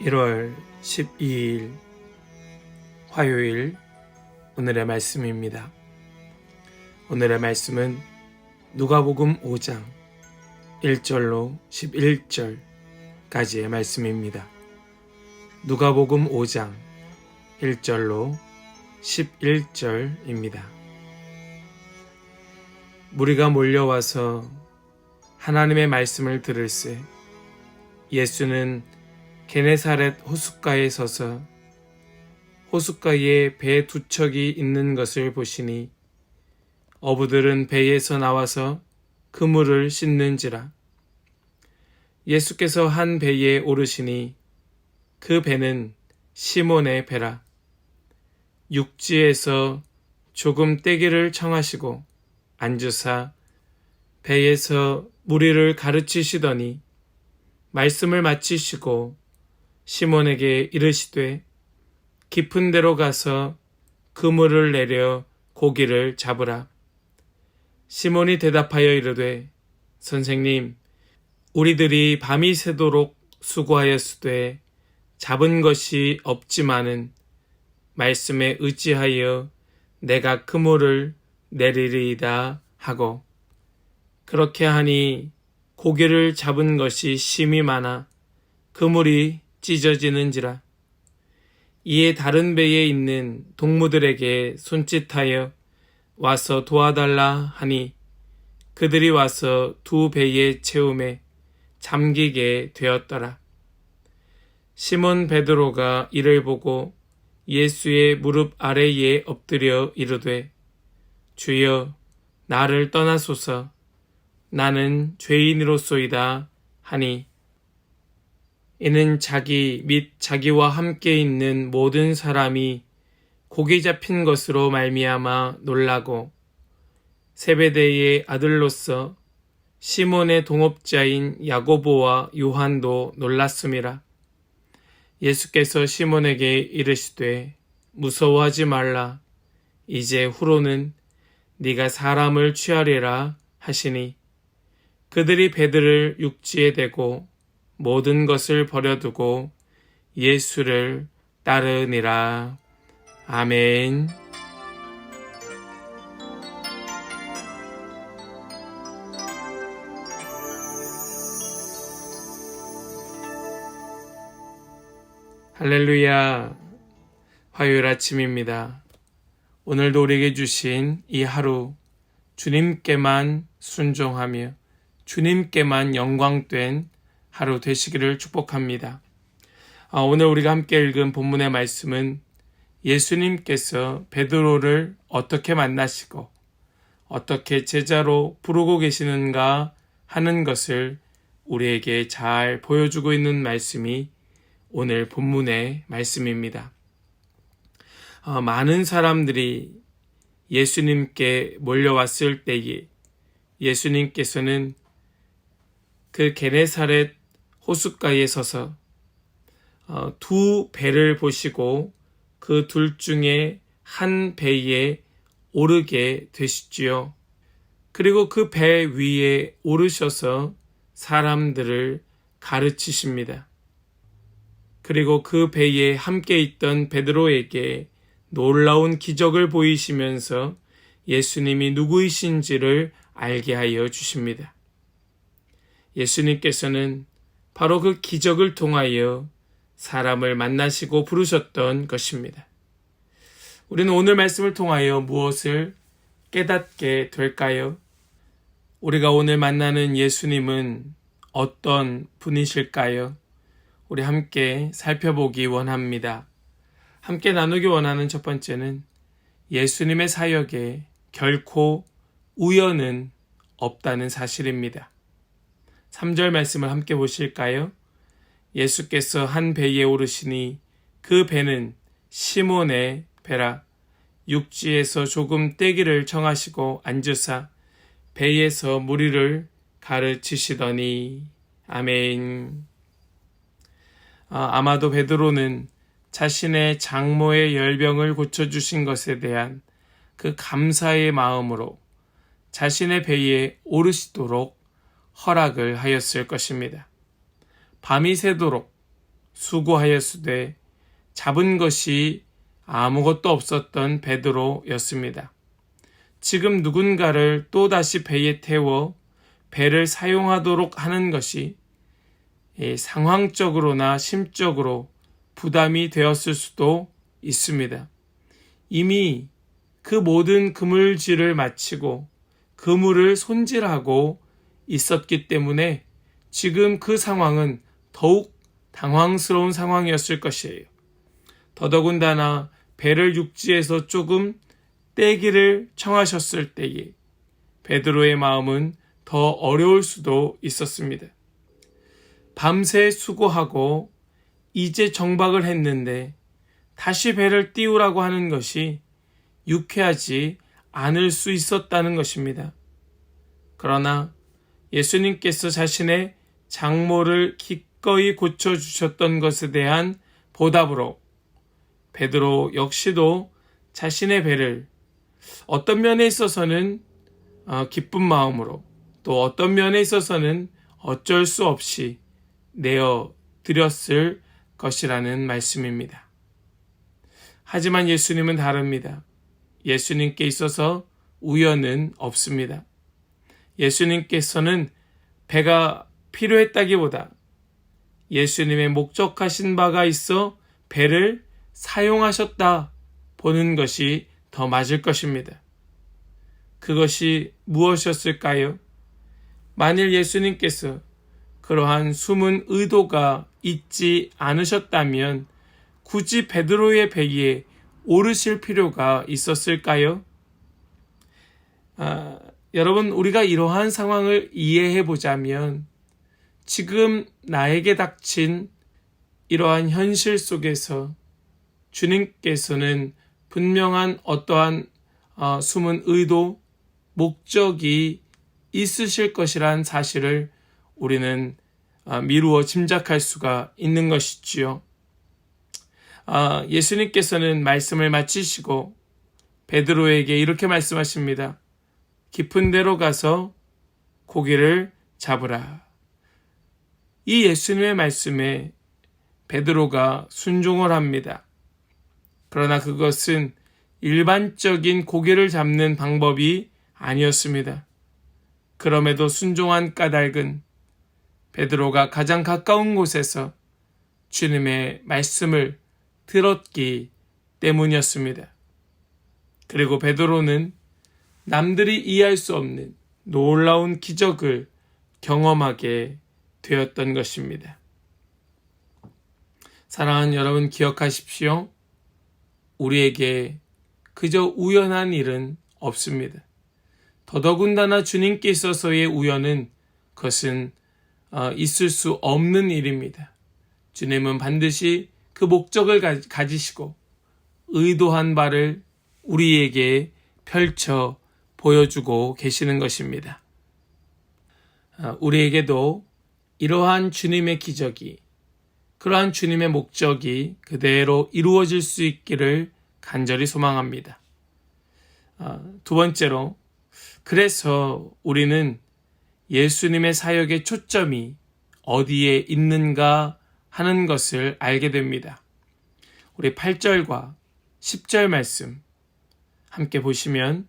1월 12일 화요일 오늘의 말씀입니다. 오늘의 말씀은 누가복음 5장 1절로 11절까지의 말씀입니다. 누가복음 5장 1절로 11절입니다. 무리가 몰려와서 하나님의 말씀을 들을새 예수는 게네사렛 호숫가에 서서 호숫가에 배 두 척이 있는 것을 보시니 어부들은 배에서 나와서 그물을 씻는지라. 예수께서 한 배에 오르시니 그 배는 시몬의 배라. 육지에서 조금 떼기를 청하시고 앉으사 배에서 무리를 가르치시더니 말씀을 마치시고 시몬에게 이르시되 깊은 데로 가서 그물을 내려 고기를 잡으라. 시몬이 대답하여 이르되 선생님, 우리들이 밤이 새도록 수고하였으되 잡은 것이 없지만은 말씀에 의지하여 내가 그물을 내리리이다 하고, 그렇게 하니 고기를 잡은 것이 심히 많아 그물이 찢어지는지라. 이에 다른 배에 있는 동무들에게 손짓하여 와서 도와달라 하니 그들이 와서 두 배의 채움에 잠기게 되었더라. 시몬 베드로가 이를 보고 예수의 무릎 아래에 엎드려 이르되 주여, 나를 떠나소서, 나는 죄인으로소이다 하니, 이는 자기 및 자기와 함께 있는 모든 사람이 고기 잡힌 것으로 말미암아 놀라고 세베대의 아들로서 시몬의 동업자인 야고보와 요한도 놀랐음이라. 예수께서 시몬에게 이르시되 무서워하지 말라. 이제 후로는 네가 사람을 취하리라 하시니, 그들이 배들을 육지에 대고 모든 것을 버려두고 예수를 따르니라. 아멘. 할렐루야. 화요일 아침입니다. 오늘도 우리에게 주신 이 하루 주님께만 순종하며 주님께만 영광된 하루 되시기를 축복합니다. 오늘 우리가 함께 읽은 본문의 말씀은 예수님께서 베드로를 어떻게 만나시고 어떻게 제자로 부르고 계시는가 하는 것을 우리에게 잘 보여주고 있는 말씀이 오늘 본문의 말씀입니다. 많은 사람들이 예수님께 몰려왔을 때에 예수님께서는 그 게네사렛 호숫가에 서서 두 배를 보시고 그 둘 중에 한 배에 오르게 되시지요. 그리고 그 배 위에 오르셔서 사람들을 가르치십니다. 그리고 그 배에 함께 있던 베드로에게 놀라운 기적을 보이시면서 예수님이 누구이신지를 알게 하여 주십니다. 예수님께서는 바로 그 기적을 통하여 사람을 만나시고 부르셨던 것입니다. 우리는 오늘 말씀을 통하여 무엇을 깨닫게 될까요? 우리가 오늘 만나는 예수님은 어떤 분이실까요? 우리 함께 살펴보기 원합니다. 함께 나누기 원하는 첫 번째는 예수님의 사역에 결코 우연은 없다는 사실입니다. 3절 말씀을 함께 보실까요? 예수께서 한 배에 오르시니 그 배는 시몬의 배라. 육지에서 조금 떼기를 청하시고 앉으사 배에서 무리를 가르치시더니. 아멘. 아마도 베드로는 자신의 장모의 열병을 고쳐주신 것에 대한 그 감사의 마음으로 자신의 배에 오르시도록 허락을 하였을 것입니다. 밤이 새도록 수고하였으되 잡은 것이 아무것도 없었던 베드로였습니다. 지금 누군가를 또다시 배에 태워 배를 사용하도록 하는 것이 상황적으로나 심적으로 부담이 되었을 수도 있습니다. 이미 그 모든 그물질을 마치고 그물을 손질하고 있었기 때문에 지금 그 상황은 더욱 당황스러운 상황이었을 것이에요. 더더군다나 배를 육지에서 조금 떼기를 청하셨을 때에 베드로의 마음은 더 어려울 수도 있었습니다. 밤새 수고하고 이제 정박을 했는데 다시 배를 띄우라고 하는 것이 유쾌하지 않을 수 있었다는 것입니다. 그러나 예수님께서 자신의 장모를 기꺼이 고쳐주셨던 것에 대한 보답으로 베드로 역시도 자신의 배를 어떤 면에 있어서는 기쁜 마음으로 또 어떤 면에 있어서는 어쩔 수 없이 내어 드렸을 것이라는 말씀입니다. 하지만 예수님은 다릅니다. 예수님께 있어서 우연은 없습니다. 예수님께서는 배가 필요했다기보다 예수님의 목적하신 바가 있어 배를 사용하셨다 보는 것이 더 맞을 것입니다. 그것이 무엇이었을까요? 만일 예수님께서 그러한 숨은 의도가 있지 않으셨다면 굳이 베드로의 배에 오르실 필요가 있었을까요? 여러분, 우리가 이러한 상황을 이해해 보자면 지금 나에게 닥친 이러한 현실 속에서 주님께서는 분명한 어떠한 숨은 의도, 목적이 있으실 것이란 사실을 우리는 미루어 짐작할 수가 있는 것이지요. 예수님께서는 말씀을 마치시고 베드로에게 이렇게 말씀하십니다. 깊은 데로 가서 고기를 잡으라. 이 예수님의 말씀에 베드로가 순종을 합니다. 그러나 그것은 일반적인 고기를 잡는 방법이 아니었습니다. 그럼에도 순종한 까닭은 베드로가 가장 가까운 곳에서 주님의 말씀을 들었기 때문이었습니다. 그리고 베드로는 남들이 이해할 수 없는 놀라운 기적을 경험하게 되었던 것입니다. 사랑하는 여러분, 기억하십시오. 우리에게 그저 우연한 일은 없습니다. 더더군다나 주님께 있어서의 우연은 그것은 있을 수 없는 일입니다. 주님은 반드시 그 목적을 가지시고 의도한 바를 우리에게 펼쳐 보여주고 계시는 것입니다. 우리에게도 이러한 주님의 기적이, 그러한 주님의 목적이 그대로 이루어질 수 있기를 간절히 소망합니다. 두 번째로, 그래서 우리는 예수님의 사역의 초점이 어디에 있는가 하는 것을 알게 됩니다. 우리 8절과 10절 말씀 함께 보시면,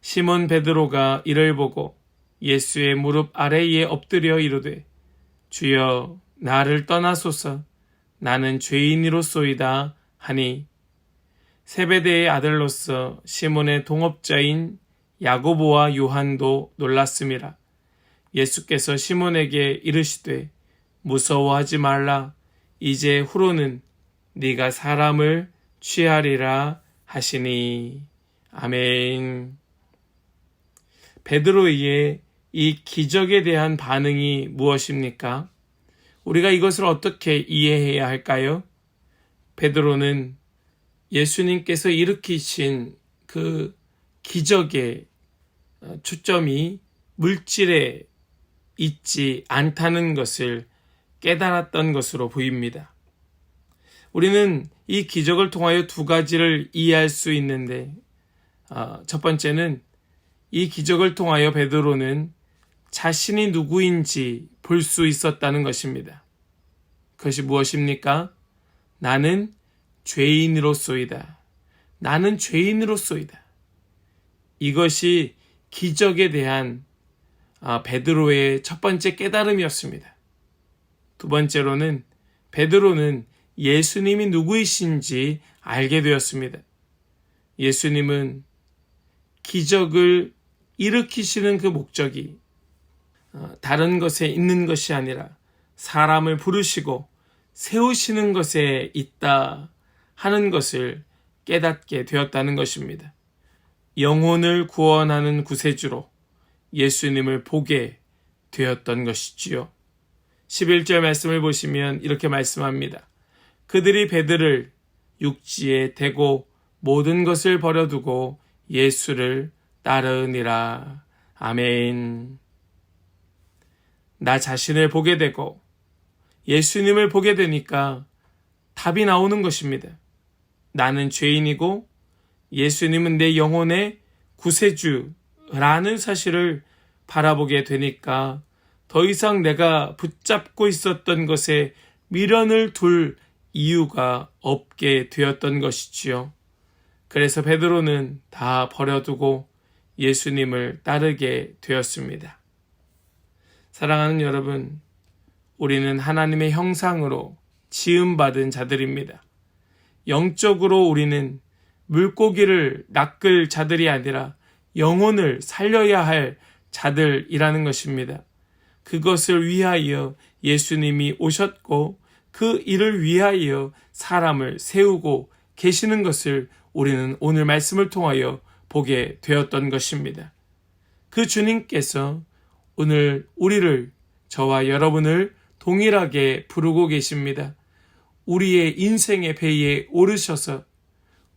시몬 베드로가 이를 보고 예수의 무릎 아래에 엎드려 이르되 주여 나를 떠나소서 나는 죄인이로소이다 하니, 세베대의 아들로서 시몬의 동업자인 야고보와 요한도 놀랐음이라. 예수께서 시몬에게 이르시되 무서워하지 말라. 이제 후로는 네가 사람을 취하리라 하시니. 아멘. 베드로의 이 기적에 대한 반응이 무엇입니까? 우리가 이것을 어떻게 이해해야 할까요? 베드로는 예수님께서 일으키신 그 기적의 초점이 물질에 있지 않다는 것을 깨달았던 것으로 보입니다. 우리는 이 기적을 통하여 두 가지를 이해할 수 있는데, 첫 번째는 이 기적을 통하여 베드로는 자신이 누구인지 볼 수 있었다는 것입니다. 그것이 무엇입니까? 나는 죄인으로소이다. 나는 죄인으로소이다. 이것이 기적에 대한 베드로의 첫 번째 깨달음이었습니다. 두 번째로는 베드로는 예수님이 누구이신지 알게 되었습니다. 예수님은 기적을 일으키시는 그 목적이 다른 것에 있는 것이 아니라 사람을 부르시고 세우시는 것에 있다 하는 것을 깨닫게 되었다는 것입니다. 영혼을 구원하는 구세주로 예수님을 보게 되었던 것이지요. 11절 말씀을 보시면 이렇게 말씀합니다. 그들이 배들을 육지에 대고 모든 것을 버려두고 예수를 따르니라. 아멘. 나 자신을 보게 되고 예수님을 보게 되니까 답이 나오는 것입니다. 나는 죄인이고 예수님은 내 영혼의 구세주라는 사실을 바라보게 되니까 더 이상 내가 붙잡고 있었던 것에 미련을 둘 이유가 없게 되었던 것이지요. 그래서 베드로는 다 버려두고 예수님을 따르게 되었습니다. 사랑하는 여러분, 우리는 하나님의 형상으로 지음받은 자들입니다. 영적으로 우리는 물고기를 낚을 자들이 아니라 영혼을 살려야 할 자들이라는 것입니다. 그것을 위하여 예수님이 오셨고 그 일을 위하여 사람을 세우고 계시는 것을 우리는 오늘 말씀을 통하여 보게 되었던 것입니다. 그 주님께서 오늘 우리를, 저와 여러분을 동일하게 부르고 계십니다. 우리의 인생의 배에 오르셔서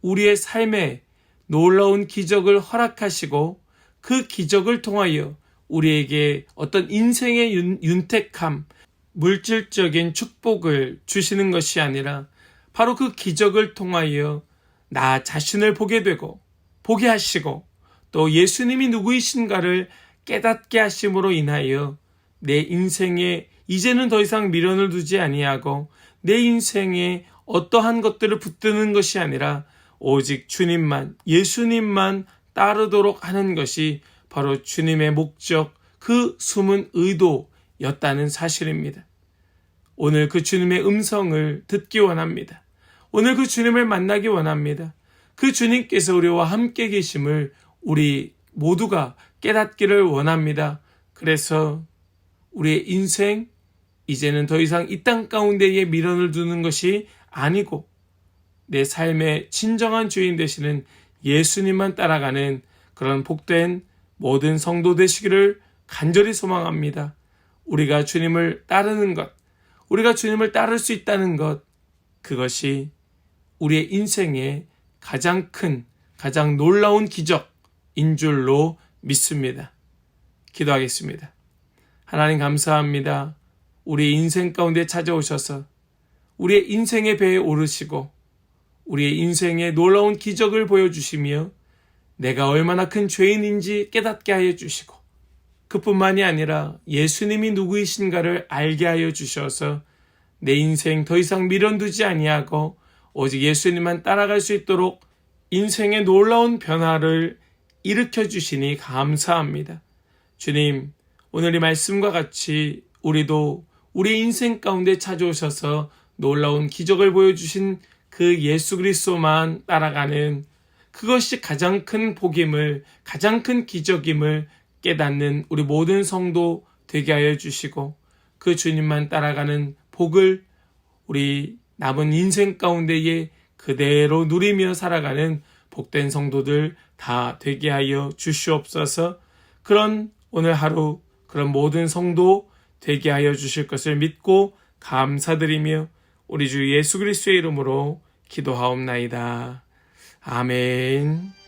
우리의 삶에 놀라운 기적을 허락하시고 그 기적을 통하여 우리에게 어떤 인생의 윤택함, 물질적인 축복을 주시는 것이 아니라 바로 그 기적을 통하여 나 자신을 보게 되고 보게 하시고 또 예수님이 누구이신가를 깨닫게 하심으로 인하여 내 인생에 이제는 더 이상 미련을 두지 아니하고 내 인생에 어떠한 것들을 붙드는 것이 아니라 오직 주님만, 예수님만 따르도록 하는 것이 바로 주님의 목적, 그 숨은 의도였다는 사실입니다. 오늘 그 주님의 음성을 듣기 원합니다. 오늘 그 주님을 만나기 원합니다. 그 주님께서 우리와 함께 계심을 우리 모두가 깨닫기를 원합니다. 그래서 우리의 인생, 이제는 더 이상 이 땅 가운데에 미련을 두는 것이 아니고 내 삶의 진정한 주인 되시는 예수님만 따라가는 그런 복된 모든 성도 되시기를 간절히 소망합니다. 우리가 주님을 따르는 것, 우리가 주님을 따를 수 있다는 것, 그것이 우리의 인생의 가장 큰, 가장 놀라운 기적인 줄로 믿습니다. 기도하겠습니다. 하나님 감사합니다. 우리의 인생 가운데 찾아오셔서 우리의 인생의 배에 오르시고 우리의 인생에 놀라운 기적을 보여주시며 내가 얼마나 큰 죄인인지 깨닫게 하여 주시고 그뿐만이 아니라 예수님이 누구이신가를 알게 하여 주셔서 내 인생 더 이상 미련 두지 아니하고 오직 예수님만 따라갈 수 있도록 인생의 놀라운 변화를 일으켜 주시니 감사합니다. 주님, 오늘 이 말씀과 같이 우리도 우리 인생 가운데 찾아오셔서 놀라운 기적을 보여주신 그 예수 그리스도만 따라가는 그것이 가장 큰 복임을, 가장 큰 기적임을 깨닫는 우리 모든 성도 되게 하여 주시고 그 주님만 따라가는 복을 우리 남은 인생 가운데에 그대로 누리며 살아가는 복된 성도들 다 되게 하여 주시옵소서. 그런 오늘 하루 그런 모든 성도 되게 하여 주실 것을 믿고 감사드리며 우리 주 예수 그리스도의 이름으로 기도하옵나이다. 아멘.